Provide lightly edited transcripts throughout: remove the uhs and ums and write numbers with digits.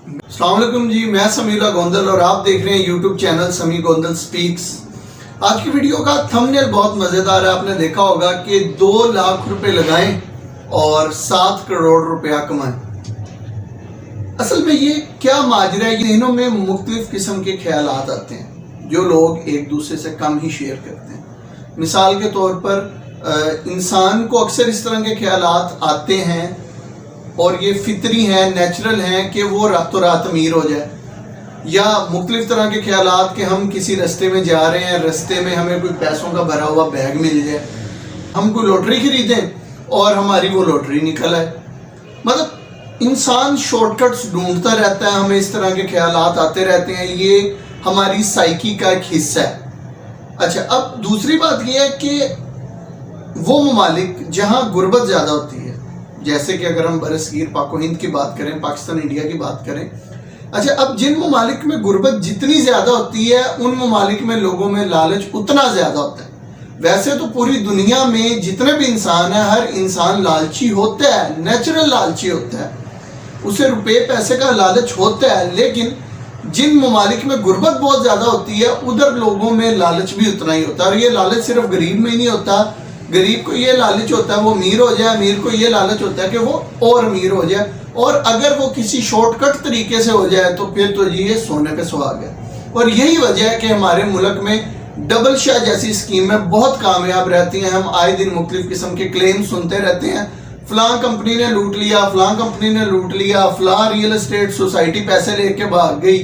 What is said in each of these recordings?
अस्सलाम वालेकुम जी, मैं समीला गोंदल और आप देख रहे हैं यूट्यूब चैनल समी गोंदल स्पीक्स। आज की वीडियो का थंबनेल बहुत मज़ेदार है। आपने देखा होगा कि 2 लाख रुपए लगाएं और 7 करोड़ रुपया कमाएं। असल में ये क्या माजरा है? इन्हों में मुख्तलिफ किस्म के ख्यालात आते हैं जो लोग एक दूसरे से कम ही शेयर करते हैं। मिसाल के तौर पर इंसान को अक्सर इस तरह के ख्यालात आते हैं और ये फितरी हैं, नेचुरल हैं कि वो रातों रात अमीर हो जाए, या मुख्तलिफ तरह के ख्यालात कि हम किसी रास्ते में जा रहे हैं, रास्ते में हमें कोई पैसों का भरा हुआ बैग मिल जाए, हम कोई लॉटरी खरीदें और हमारी वो लॉटरी निकल आए। मतलब इंसान शॉर्टकट्स ढूंढता रहता है, हमें इस तरह के ख्यालात आते रहते हैं। ये हमारी साइकी का एक हिस्सा है। अच्छा, अब दूसरी बात यह है कि वो ममालिक जहाँ गुर्बत ज़्यादा होती है, जैसे कि अगर हम बरसगीर पाको हिंद की बात करें, पाकिस्तान इंडिया की बात करें। अच्छा, अब जिन ममालिक में गुर्बत जितनी ज़्यादा होती है उन ममालिक में लोगों में लालच उतना ज़्यादा होता है। वैसे तो पूरी दुनिया में जितने भी इंसान हैं, हर इंसान लालची होता है, नेचुरल लालची होता है, उसे रुपये पैसे का लालच होता है। लेकिन जिन ममालिक में गुर्बत बहुत ज़्यादा होती है उधर लोगों में लालच भी उतना ही होता है। और ये लालच सिर्फ गरीब में ही नहीं होता। गरीब को ये लालच होता है वो अमीर हो जाए, अमीर को ये लालच होता है कि वो और अमीर हो जाए, और अगर वो किसी शॉर्टकट तरीके से हो जाए तो फिर तो जी ये सोने पे सुहाग है। और यही वजह है कि हमारे मुल्क में डबल शाह जैसी स्कीमें बहुत कामयाब रहती हैं। हम आए दिन मुख्तलिफ किस्म के क्लेम सुनते रहते हैं, फलां कंपनी ने लूट लिया, फलां कंपनी ने लूट लिया, फलां रियल एस्टेट सोसाइटी पैसे लेके भाग गई,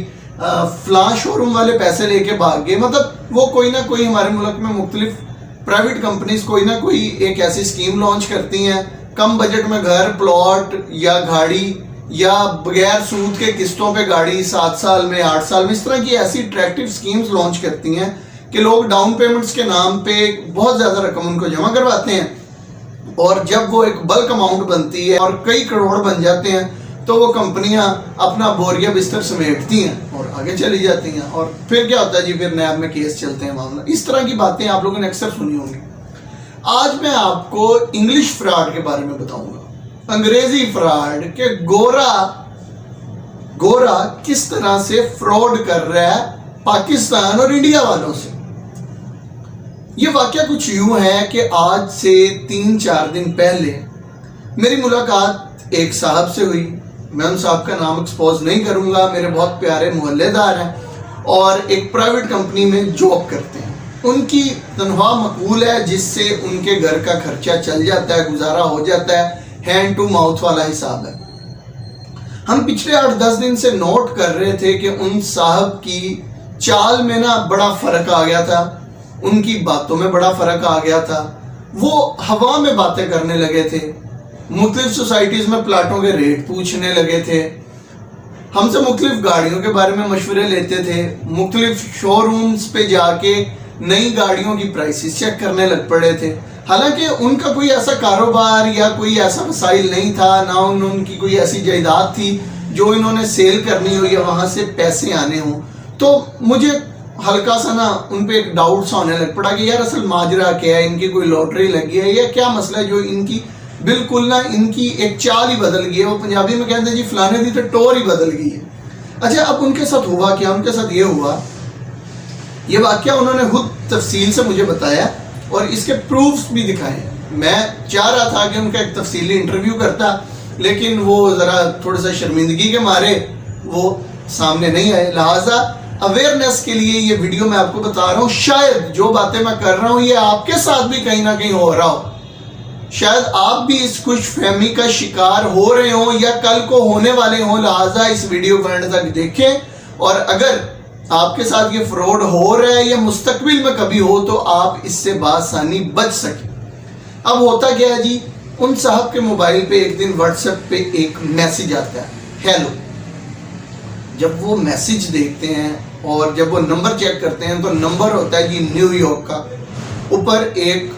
फलां शोरूम वाले पैसे लेके भाग गए। मतलब वो कोई ना कोई हमारे मुल्क में मुख्तलिफ प्राइवेट कंपनीज कोई ना कोई एक ऐसी स्कीम लॉन्च करती हैं, कम बजट में घर, प्लॉट या गाड़ी, या बगैर सूद के किस्तों पे गाड़ी 7 साल में, 8 साल में, इस तरह की ऐसी अट्रैक्टिव स्कीम्स लॉन्च करती हैं कि लोग डाउन पेमेंट्स के नाम पे बहुत ज़्यादा रकम उनको जमा करवाते हैं, और जब वो एक बल्क अमाउंट बनती है और कई करोड़ बन जाते हैं तो वो कंपनियां अपना बोरिया बिस्तर समेटती हैं और आगे चली जाती हैं। और फिर क्या होता है जी, फिर नैब में केस चलते हैं, मामला। इस तरह की बातें आप लोगों ने अक्सर सुनी होंगी। आज मैं आपको इंग्लिश फ्रॉड के बारे में बताऊंगा, अंग्रेजी फ्रॉड के गोरा किस तरह से फ्रॉड कर रहा है पाकिस्तान और इंडिया वालों से। ये वाकया कुछ यूं है कि आज से 3-4 दिन पहले मेरी मुलाकात एक साहब से हुई। मैं उन साहब का नाम एक्सपोज नहीं करूंगा, मेरे बहुत प्यारे मोहल्लेदार हैं और एक प्राइवेट कंपनी में जॉब करते हैं। उनकी तनख्वाह मकबूल है जिससे उनके घर का खर्चा चल जाता है, गुजारा हो जाता है, हैंड टू माउथ वाला हिसाब है। हम पिछले 8-10 दिन से नोट कर रहे थे कि उन साहब की चाल में ना बड़ा फर्क आ गया था, उनकी बातों में बड़ा फर्क आ गया था। वो हवा में बातें करने लगे थे, मुख्तलिफ सोसाइटीज़ में प्लाटों के रेट पूछने लगे थे, हमसे मुख्तलिफ गाड़ियों के बारे में मशवरे लेते थे, मुख्तलिफ शोरूम्स पे जाके नई गाड़ियों की प्राइसेस चेक करने लग पड़े थे। हालांकि उनका कोई ऐसा कारोबार या कोई ऐसा मसाइल नहीं था, ना उनकी कोई ऐसी जायदाद थी जो इन्होंने सेल करनी हो या वहाँ से पैसे आने हों। तो मुझे हल्का सा ना उन पे एक डाउट सा होने लग पड़ा कि यार असल माजरा क्या है, इनकी कोई लॉटरी लगी है या क्या मसला है जो इनकी बिल्कुल ना इनकी एक चाल ही बदल गई है। वो पंजाबी में कहते हैं जी फलाने दी तो टोर ही बदल गई है। अच्छा, अब उनके साथ हुआ क्या? उनके साथ ये हुआ, ये वाकया उन्होंने खुद तफसील से मुझे बताया और इसके प्रूफ्स भी दिखाए। मैं चाह रहा था कि उनका एक तफसीली इंटरव्यू करता, लेकिन वो ज़रा थोड़ा सा शर्मिंदगी के मारे वो सामने नहीं आए। लिहाजा अवेयरनेस के लिए ये वीडियो मैं आपको बता रहा हूँ। शायद जो बातें मैं कर रहा हूँ ये आपके साथ भी कहीं ना कहीं हो रहा हो, शायद आप भी इस खुशफहमी का शिकार हो रहे हो या कल को होने वाले हो। लिहाजा इस वीडियो को एंड तक देखें, और अगर आपके साथ ये फ्रॉड हो रहा है या मुस्तकबिल में कभी हो तो आप इससे बासानी बच सकें। अब होता क्या है जी, उन साहब के मोबाइल पे एक दिन व्हाट्सएप पे एक मैसेज आता है, हेलो। जब वो मैसेज देखते हैं और जब वो नंबर चेक करते हैं तो नंबर होता है जी न्यूयॉर्क का, ऊपर एक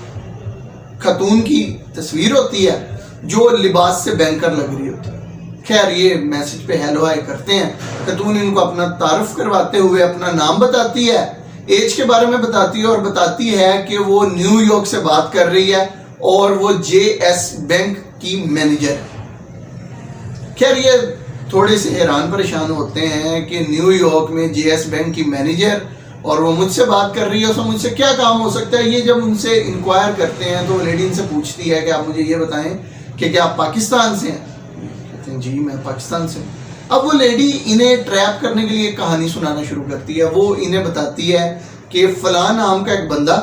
खतून की तस्वीर होती है जो लिबास से बैंकर लग रही होती है। खैर, ये मैसेज पे हेलो हाय करते हैं, खतून इनको अपना तारुफ करवाते हुए अपना नाम बताती है, एज के बारे में बताती है और बताती है कि वो न्यूयॉर्क से बात कर रही है और वो JS बैंक की मैनेजर है। खैर, ये تھوڑے سے حیران پریشان ہوتے ہیں کہ نیو یارک میں جے ایس بینک کی مینیجر اور وہ مجھ سے بات کر رہی ہے، اس میں مجھ سے کیا کام ہو سکتا ہے. یہ جب ان سے انکوائر کرتے ہیں تو لیڈی ان سے پوچھتی ہے کہ آپ مجھے یہ بتائیں کہ کیا آپ پاکستان سے ہیں؟ کہتے ہیں جی میں پاکستان سے ہوں. اب وہ لیڈی انہیں ٹریپ کرنے کے لیے ایک کہانی سنانا شروع کرتی ہے. وہ انہیں بتاتی ہے کہ فلاں نام کا ایک بندہ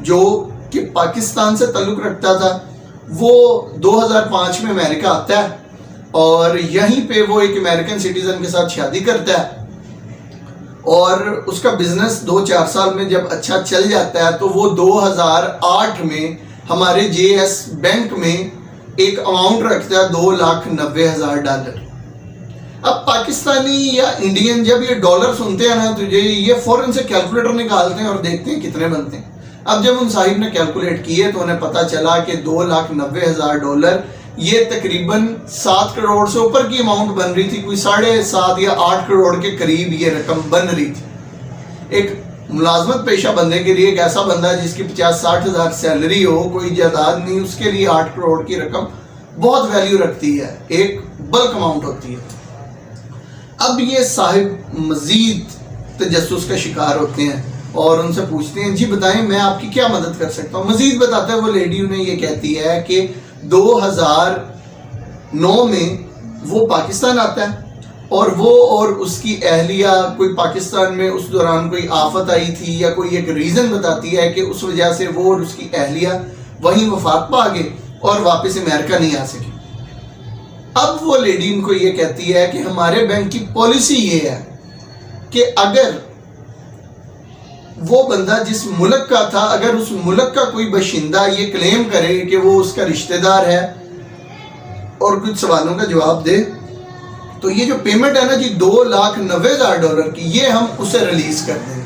جو کہ پاکستان سے تعلق رکھتا تھا، وہ 2005 میں امریکہ آتا ہے اور یہیں پہ وہ ایک امریکن سٹیزن کے ساتھ شادی کرتا ہے، اور اس کا بزنس 2-4 سال میں جب اچھا چل جاتا ہے تو وہ 2008 میں ہمارے جے ایس بینک میں ایک اماؤنٹ رکھتا ہے $2,90,000. اب پاکستانی یا انڈین جب یہ ڈالر سنتے ہیں نا تو یہ فوراً سے کیلکولیٹر نکالتے ہیں اور دیکھتے ہیں کتنے بنتے ہیں. اب جب ان صاحب نے کیلکولیٹ کیے تو انہیں پتا چلا کہ $2,90,000 یہ تقریباً 7 کروڑ سے اوپر کی اماؤنٹ بن رہی تھی. کوئی 7.5 یا 8 کروڑ کے قریب یہ رقم بن رہی تھی. ایک ملازمت پیشہ بندے کے لیے، ایک ایسا بندہ جس کی 50-60 ہزار سیلری ہو، کوئی جائیداد نہیں، اس کے لیے 8 کروڑ کی رقم بہت ویلیو رکھتی ہے، ایک بلک اماؤنٹ ہوتی ہے. اب یہ صاحب مزید تجسس کا شکار ہوتے ہیں اور ان سے پوچھتے ہیں جی بتائیں میں آپ کی کیا مدد کر سکتا ہوں. مزید بتاتا ہے وہ لیڈی انہیں یہ کہتی ہے کہ 2009 میں وہ پاکستان آتا ہے اور وہ اور اس کی اہلیہ کوئی پاکستان میں اس دوران کوئی آفت آئی تھی یا کوئی ایک ریزن بتاتی ہے کہ اس وجہ سے وہ اور اس کی اہلیہ وہیں وفات پا گئے اور واپس امریکہ نہیں آ سکی. اب وہ لیڈی ان کو یہ کہتی ہے کہ ہمارے بینک کی پالیسی یہ ہے کہ اگر وہ بندہ جس ملک کا تھا، اگر اس ملک کا کوئی باشندہ یہ کلیم کرے کہ وہ اس کا رشتہ دار ہے اور کچھ سوالوں کا جواب دے تو یہ جو پیمنٹ ہے نا جی $2,90,000 کی، یہ ہم اسے ریلیز کر دیں گے.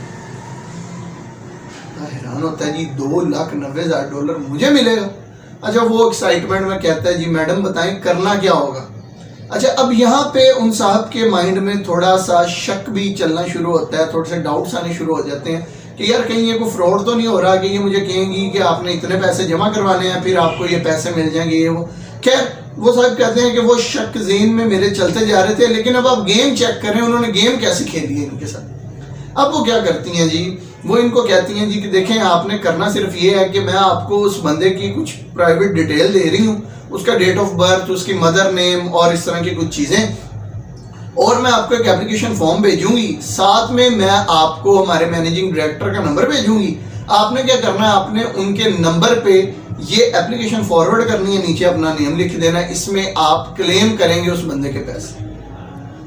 حیران ہوتا ہے جی $2,90,000 مجھے ملے گا. اچھا وہ ایکسائٹمنٹ میں کہتا ہے جی میڈم بتائیں کرنا کیا ہوگا. اچھا اب یہاں پہ ان صاحب کے مائنڈ میں تھوڑا سا شک بھی چلنا شروع ہوتا ہے، تھوڑے سے ڈاؤٹس آنے شروع ہو جاتے ہیں کہ یار کہیں یہ کوئی فراڈ تو نہیں ہو رہا کہ یہ مجھے کہیں گی کہ آپ نے اتنے پیسے جمع کروانے ہیں پھر آپ کو یہ پیسے مل جائیں گے یہ وہ. خیر وہ صاحب کہتے ہیں کہ وہ شک ذہن میں میرے چلتے جا رہے تھے، لیکن اب آپ گیم چیک کریں انہوں نے گیم کیسے کھیلی ہے ان کے ساتھ. اب وہ کیا کرتی ہیں جی، وہ ان کو کہتی ہیں جی کہ دیکھیں آپ نے کرنا صرف یہ ہے کہ میں آپ کو اس بندے کی کچھ پرائیویٹ ڈیٹیل دے رہی ہوں، اس کا ڈیٹ آف برتھ، اس کی مدر نیم اور اس طرح کی کچھ چیزیں، اور میں آپ کو ایک اپلیکیشن فارم بھیجوں گی، ساتھ میں آپ کو ہمارے مینیجنگ ڈائریکٹر کا نمبر بھیجوں گی. آپ نے کیا کرنا ہے، آپ نے ان کے نمبر پہ یہ اپلیکیشن فارورڈ کرنی ہے، نیچے اپنا نیم لکھ دینا ہے، اس میں آپ کلیم کریں گے اس بندے کے پیسے،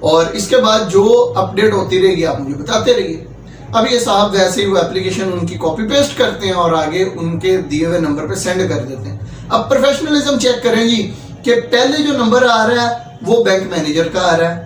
اور اس کے بعد جو اپڈیٹ ہوتی رہے گی آپ مجھے بتاتے رہیے. اب یہ صاحب ویسے ہی وہ اپلیکیشن ان کی کاپی پیسٹ کرتے ہیں اور آگے ان کے دیے ہوئے نمبر پہ سینڈ کر دیتے ہیں. اب پروفیشنلزم چیک کریں جی کہ پہلے جو نمبر آ رہا ہے وہ بینک مینیجر کا آ رہا ہے،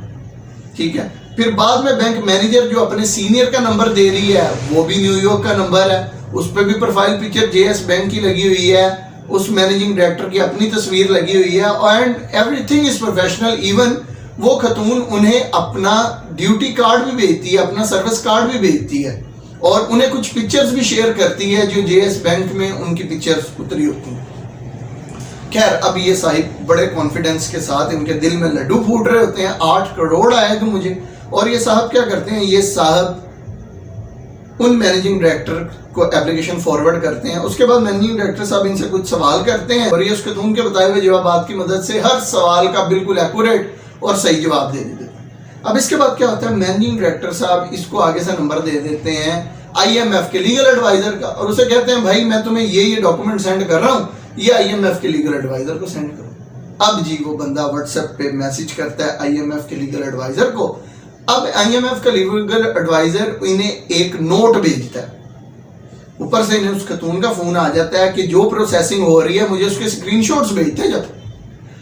ٹھیک ہے، پھر بعد میں بینک مینیجر جو اپنے سینئر کا نمبر دے رہی ہے وہ بھی نیو یارک کا نمبر ہے، اس پہ بھی profile picture J S bank کی لگی ہوئی ہے، اس مینیجنگ ڈائریکٹر کی اپنی تصویر لگی ہوئی ہے، and every thing is professional. Even وہ خاتون انہیں اپنا ڈیوٹی کارڈ بھی بھیجتی ہے، اپنا سروس کارڈ بھی بھیجتی ہے، اور انہیں کچھ پکچرز بھی شیئر کرتی ہے جو جے ایس بینک میں ان کی پکچرز اتری ہوتی ہیں. خیر اب یہ صاحب بڑے کانفیڈنس کے ساتھ ان کے دل میں لڈو پھوٹ رہے ہوتے ہیں، 8 کروڑ آئے گا مجھے. اور یہ صاحب کیا کرتے ہیں، یہ صاحب ان مینیجنگ ڈائریکٹر کو اپلیکیشن فارورڈ کرتے ہیں. اس کے بعد مینیجنگ ڈائریکٹر صاحب ان سے کچھ سوال کرتے ہیں اور یہ اس خاتون کے بتائے ہوئے جوابات کی مدد سے ہر سوال کا بالکل ایکوریٹ اور صحیح جواب دے دیتے ہیں. اب اس کے بعد کیا ہوتا ہے، مینیجنگ ڈائریکٹر صاحب اس کو آگے سے نمبر دے دیتے ہیں IMF کے لیگل ایڈوائزر کا، اور اسے کہتے ہیں بھائی میں تمہیں یہ ڈاکومنٹ سینڈ کر رہا ہوں، یہ IMF کے لیگل ایڈوائزر کو سینڈ کرو. اب جی وہ بندہ واٹس ایپ پہ میسج کرتا ہے IMF کے لیگل ایڈوائزر کو. اب IMF کا لیگل ایڈوائزر انہیں ایک نوٹ بھیجتا ہے، اوپر سے انہیں اس خاتون کا فون آ جاتا ہے کہ جو پروسیسنگ ہو رہی ہے مجھے اس کے اسکرین شاٹس بھیجتے جاتے.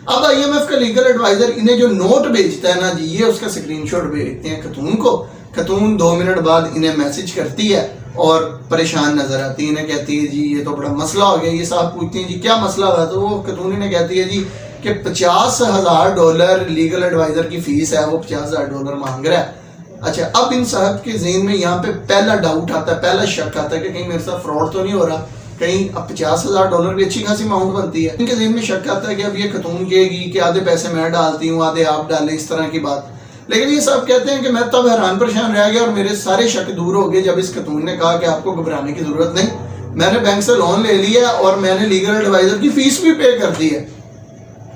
اب IMF کا لیگل ایڈوائزر انہیں جو نوٹ بھیجتا ہے نا جی، یہ اس کا اسکرین شاٹ بھیجتے ہیں خاتون کو. خاتون 2 منٹ بعد انہیں میسج کرتی ہے اور پریشان نظر آتی ہے، انہیں کہتی ہے جی یہ تو بڑا مسئلہ ہو گیا. یہ صاحب پوچھتے ہیں جی کیا مسئلہ ہوا، تو وہ خاتون انہیں کہتی ہے جی کہ $50,000 لیگل ایڈوائزر کی فیس ہے، وہ $50,000 مانگ رہا ہے. اچھا اب ان صاحب کے ذہن میں یہاں پہ پہلا ڈاؤٹ آتا ہے، پہلا شک آتا ہے کہ کہیں میرے ساتھ فراڈ تو نہیں ہو رہا. कहीं अब $50,000 की अच्छी खासी अमाउंट बनती है। इनके ज़हन में शक आता है कि अब ये खतून कहेगी कि आधे पैसे मैं डालती हूँ आधे आप डालें, इस तरह की बात। लेकिन ये सब कहते हैं कि मैं तब हैरान परेशान रह गया और मेरे सारे शक दूर हो गए जब इस खतून ने कहा कि आपको घबराने की जरूरत नहीं, मैंने बैंक से लोन ले लिया और मैंने लीगल एडवाइजर की फीस भी पे कर दी है।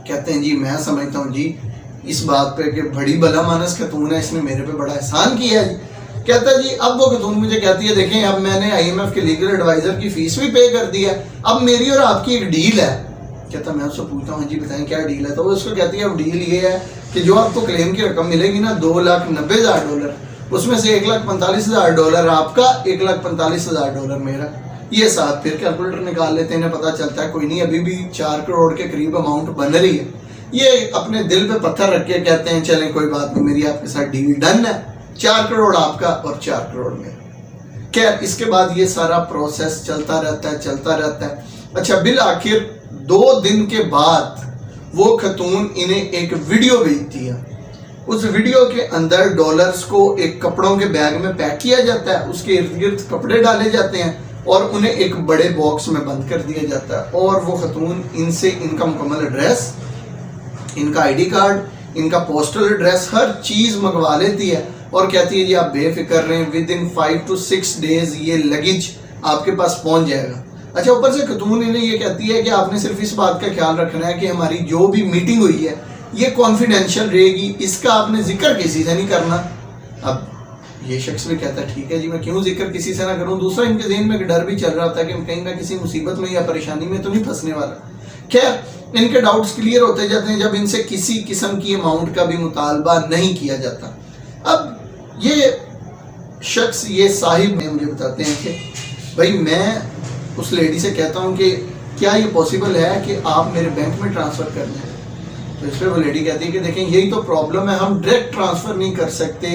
कहते हैं जी मैं समझता हूँ जी इस बात पे कि बड़ी भला मानस खतून है, इसने मेरे पे बड़ा एहसान किया है। कहता है जी अब वो खतून मुझे कहती है देखें अब मैंने IMF के लीगल एडवाइजर की फीस भी पे कर दी है, अब मेरी और आपकी एक डील है। कहता मैं उससे पूछता हूँ जी बताएं क्या डील है, तो वो उसको कहती है अब डील ये है कि जो आपको क्लेम की रकम मिलेगी ना $2,90,000, उसमें से $1,45,000 आपका, $1,45,000 मेरा। ये साथ फिर कैलकुलेटर निकाल लेते हैं, पता चलता है कोई नहीं अभी भी 4 करोड़ के करीब अमाउंट बन रही है। ये अपने दिल पे पत्थर रख के कहते हैं चलें कोई बात नहीं, मेरी आपके साथ डील डन है, 4 करोड़ आपका और 4 करोड़ मेरा। खैर इसके बाद ये सारा प्रोसेस चलता रहता है। अच्छा बिल आखिर 2 दिन के बाद वो खतून इन्हें एक वीडियो भेजती है। उस वीडियो के अंदर डॉलर्स को एक कपड़ों के बैग में पैक किया जाता है, उसके इर्द गिर्द कपड़े डाले जाते हैं और उन्हें एक बड़े बॉक्स में बंद कर दिया जाता है। और वो खतून इनसे इनका मुकम्मल एड्रेस, इनका ID कार्ड, इनका पोस्टल एड्रेस, हर चीज़ मंगवा लेती है और कहती है जी आप बेफिक्र रहें, विद इन 5 to 6 डेज ये लगेज आपके पास पहुंच जाएगा। अच्छा ऊपर से खतून इन्हें ये कहती है कि आपने सिर्फ इस बात का ख्याल रखना है कि हमारी जो भी मीटिंग हुई है ये कॉन्फिडेंशियल रहेगी, इसका आपने जिक्र किसी से नहीं करना। अब ये शख्स भी कहता है ठीक है जी मैं क्यों जिक्र किसी से ना करूं। दूसरा इनके ज़हन में डर भी चल रहा था कि कहीं ना किसी मुसीबत में या परेशानी में तो नहीं फंसने वाला। खैर इनके डाउट्स क्लियर होते जाते हैं जब इनसे किसी किस्म की अमाउंट का भी मुतालबा नहीं किया जाता। अब ये शख्स, ये साहिब मुझे बताते हैं कि भाई मैं उस लेडी से कहता हूँ कि क्या ये पॉसिबल है कि आप मेरे बैंक में ट्रांसफ़र कर दें। तो इस पर वो लेडी कहती है कि देखें यही तो प्रॉब्लम है, हम डायरेक्ट ट्रांसफ़र नहीं कर सकते,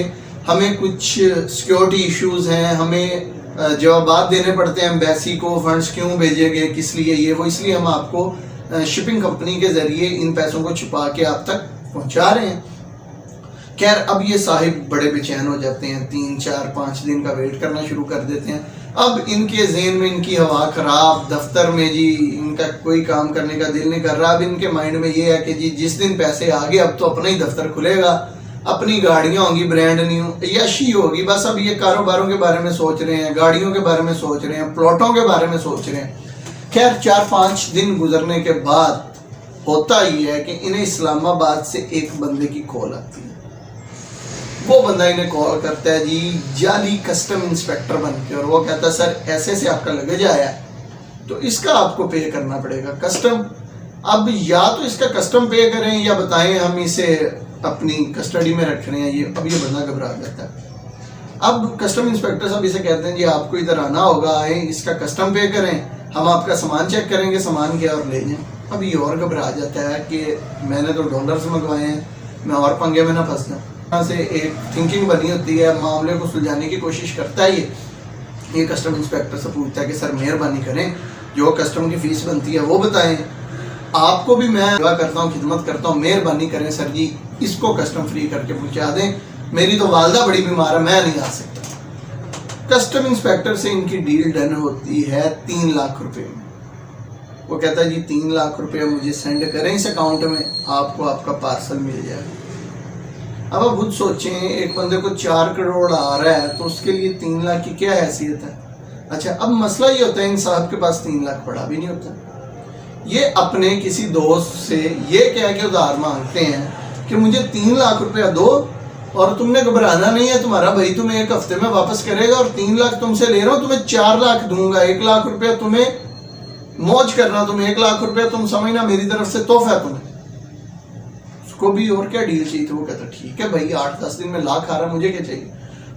हमें कुछ सिक्योरिटी इश्यूज़ हैं, हमें जवाब देने पड़ते हैं एम्बेसी को, फंड्स क्यों भेजे गए, किस लिए, ये वो, इसलिए हम आपको शिपिंग कंपनी के ज़रिए इन पैसों को छुपा के आप तक पहुँचा रहे हैं। खैर अब ये साहिब बड़े बेचैन हो जाते हैं, 3, 4, 5 दिन का वेट करना शुरू कर देते हैं। अब इनके ज़हन में इनकी हवा ख़राब, दफ्तर में जी इनका कोई काम करने का दिल नहीं कर रहा। अब इनके माइंड में ये है कि जी जिस दिन पैसे आ गए अब तो अपना ही दफ्तर खुलेगा, अपनी गाड़ियाँ होंगी ब्रांड न्यू, यशी होगी। बस अब ये कारोबारों के बारे में सोच रहे हैं, गाड़ियों के बारे में सोच रहे हैं, प्लॉटों के बारे में सोच रहे हैं। खैर 4-5 दिन गुजरने के बाद होता ये है कि इन्हें इस्लामाबाद से एक बंदे की कॉल आती है। वो बंदा इन्हें कॉल करता है जी जाली कस्टम इंस्पेक्टर बन के, और वो कहता है सर ऐसे से आपका लगेज आया तो इसका आपको पे करना पड़ेगा कस्टम। अब या तो इसका कस्टम पे करें या बताएं हम इसे अपनी कस्टडी में रख रहे हैं। ये अब ये बंदा घबरा जाता है। अब कस्टम इंस्पेक्टर साहब इसे कहते हैं जी आपको इधर आना होगा, आए इसका कस्टम पे करें, हम आपका सामान चेक करेंगे, सामान क्या और ले जाएं। अब ये और घबरा जाता है कि मैंने तो डॉलर्स मंगवाए हैं, मैं और पंगे में ना फंस जाऊँ। यहाँ से एक थिंकिंग बनी होती है, मामले को सुलझाने की कोशिश करता है ये कस्टम इंस्पेक्टर से पूछता है कि सर मेहरबानी करें जो कस्टम की फीस बनती है वो बताएं, आपको भी मैं सेवा करता हूँ, खिदमत करता हूँ, मेहरबानी करें सर जी इसको कस्टम फ्री करके पहुँचा दें, मेरी तो वालदा बड़ी बीमार है, मैं नहीं आ सकता। कस्टम इंस्पेक्टर से इनकी डील डन होती है 3 लाख रुपए में। वो कहता है जी 3 लाख रुपये मुझे सेंड करें इस अकाउंट में, आपको आपका पार्सल मिल जाएगा। अब आप खुद सोचें एक बंदे को 4 करोड़ आ रहा है तो उसके लिए 3 लाख की क्या हैसियत है। अच्छा अब मसला ये होता है इन साहब के पास 3 लाख पड़ा भी नहीं होता। ये अपने किसी दोस्त से ये कह के उधार मांगते हैं कि मुझे 3 लाख रुपया दो और तुमने घबराना नहीं है, तुम्हारा भाई तुम्हें 1 हफ्ते में वापस करेगा, और 3 लाख तुमसे ले रहा हूँ, तुम्हें 4 लाख दूंगा, 1 लाख रुपया तुम्हें मौज करना, तुम्हें 1 लाख रुपया तुम समझना मेरी तरफ से तोहफा है तुम्हें। उसको भी और क्या डील चाहिए, तो वो कहता ठीक है भाई 8-10 दिन में लाख आ रहा, मुझे क्या चाहिए।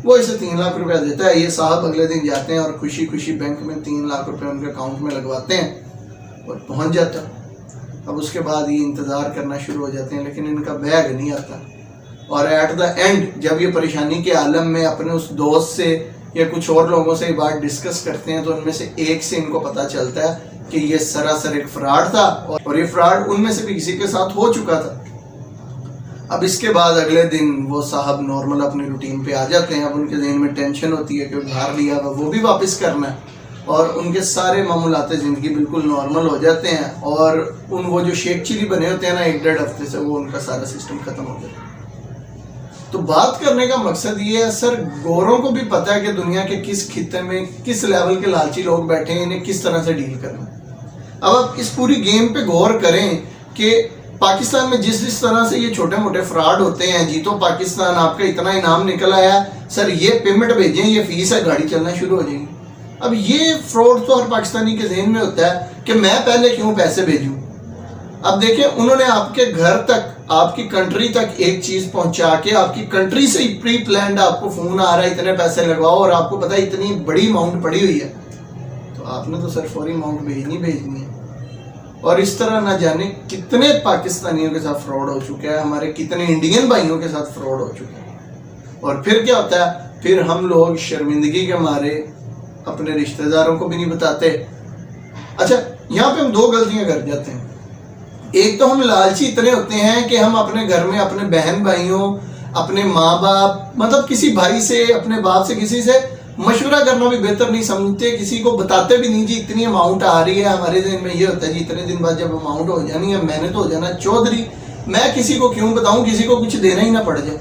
वो इसे 3 लाख रुपया देता है। ये साहब अगले दिन जाते हैं और खुशी खुशी बैंक में 3 लाख रुपए उनके अकाउंट में लगवाते हैं और पहुंच जाता है। अब उसके बाद ये इंतज़ार करना शुरू हो जाते हैं, लेकिन इनका बैग नहीं आता। और एट द एंड जब ये परेशानी के आलम में अपने उस दोस्त से या कुछ और लोगों से ये बात डिस्कस करते हैं तो उनमें से एक से इनको पता चलता है कि ये सरासर एक फ्रॉड था और ये फ्रॉड उनमें से भी किसी के साथ हो चुका था। अब इसके बाद अगले दिन वो साहब नॉर्मल अपनी रूटीन पे आ जाते हैं। अब उनके ज़हन में टेंशन होती है कि उधार लिया हुआ वो भी वापस करना है। اور ان کے سارے معمولات زندگی بالکل نارمل ہو جاتے ہیں، اور وہ جو شیک چلی بنے ہوتے ہیں نا 1-1.5 ہفتے سے، وہ ان کا سارا سسٹم ختم ہو جاتا ہے۔ تو بات کرنے کا مقصد یہ ہے سر، گوروں کو بھی پتہ ہے کہ دنیا کے کس خطے میں کس لیول کے لالچی لوگ بیٹھے ہیں، انہیں کس طرح سے ڈیل کرنا ہے۔ اب آپ اس پوری گیم پہ غور کریں کہ پاکستان میں جس طرح سے یہ چھوٹے موٹے فراڈ ہوتے ہیں، جیتو پاکستان آپ کا اتنا انعام نکل آیا سر، یہ پیمنٹ بھیجیں، یہ فیس ہے، گاڑی چلنا شروع ہو جائے گی۔ اب یہ فراڈ تو ہر پاکستانی کے ذہن میں ہوتا ہے کہ میں پہلے کیوں پیسے بھیجوں۔ اب دیکھیں، انہوں نے آپ کے گھر تک، آپ کی کنٹری تک ایک چیز پہنچا کے، آپ کی کنٹری سے ہی پری پلانڈ آپ کو فون آ رہا ہے اتنے پیسے لگواؤ، اور آپ کو پتا ہے اتنی بڑی اماؤنٹ پڑی ہوئی ہے، تو آپ نے تو سر فوری اماؤنٹ بھیجنی ہے۔ اور اس طرح نہ جانے کتنے پاکستانیوں کے ساتھ فراڈ ہو چکا ہے، ہمارے کتنے انڈین بھائیوں کے ساتھ فراڈ ہو چکا ہے۔ اور پھر کیا ہوتا ہے، پھر ہم لوگ شرمندگی کے مارے اپنے رشتہ داروں کو بھی نہیں بتاتے۔ اچھا، یہاں پہ ہم 2 غلطیاں کر جاتے ہیں۔ ایک تو ہم لالچی اتنے ہوتے ہیں کہ ہم اپنے گھر میں اپنے بہن بھائیوں، اپنے ماں باپ، مطلب کسی بھائی سے، اپنے باپ سے، کسی سے مشورہ کرنا بھی بہتر نہیں سمجھتے، کسی کو بتاتے بھی نہیں جی اتنی اماؤنٹ آ رہی ہے۔ ہمارے ذہن میں یہ ہوتا ہے جی اتنے دن بعد جب اماؤنٹ ہو جانی ہے، میں نے تو ہو جانا چودھری، میں کسی کو کیوں بتاؤں، کسی کو کچھ دینا ہی نہ پڑ جائے۔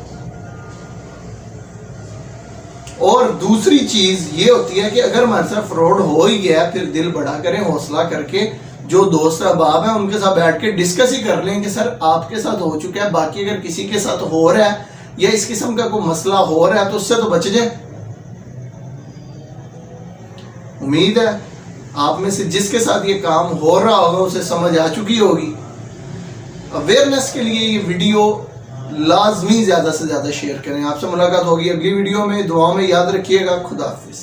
اور دوسری چیز یہ ہوتی ہے کہ اگر ہمارے ساتھ فراڈ ہو ہی گیا، پھر دل بڑا کریں، حوصلہ کر کے جو دوست احباب ہیں ان کے ساتھ بیٹھ کے ڈسکس ہی کر لیں کہ سر آپ کے ساتھ ہو چکا ہے، باقی اگر کسی کے ساتھ ہو رہا ہے یا اس قسم کا کوئی مسئلہ ہو رہا ہے تو اس سے تو بچ جائے۔ امید ہے آپ میں سے جس کے ساتھ یہ کام ہو رہا ہوگا اسے سمجھ آ چکی ہوگی۔ اویئرنیس کے لیے یہ ویڈیو لازمی زیادہ سے زیادہ شیئر کریں۔ آپ سے ملاقات ہوگی اگلی ویڈیو میں، دعاؤں میں یاد رکھیے گا۔ خدا حافظ۔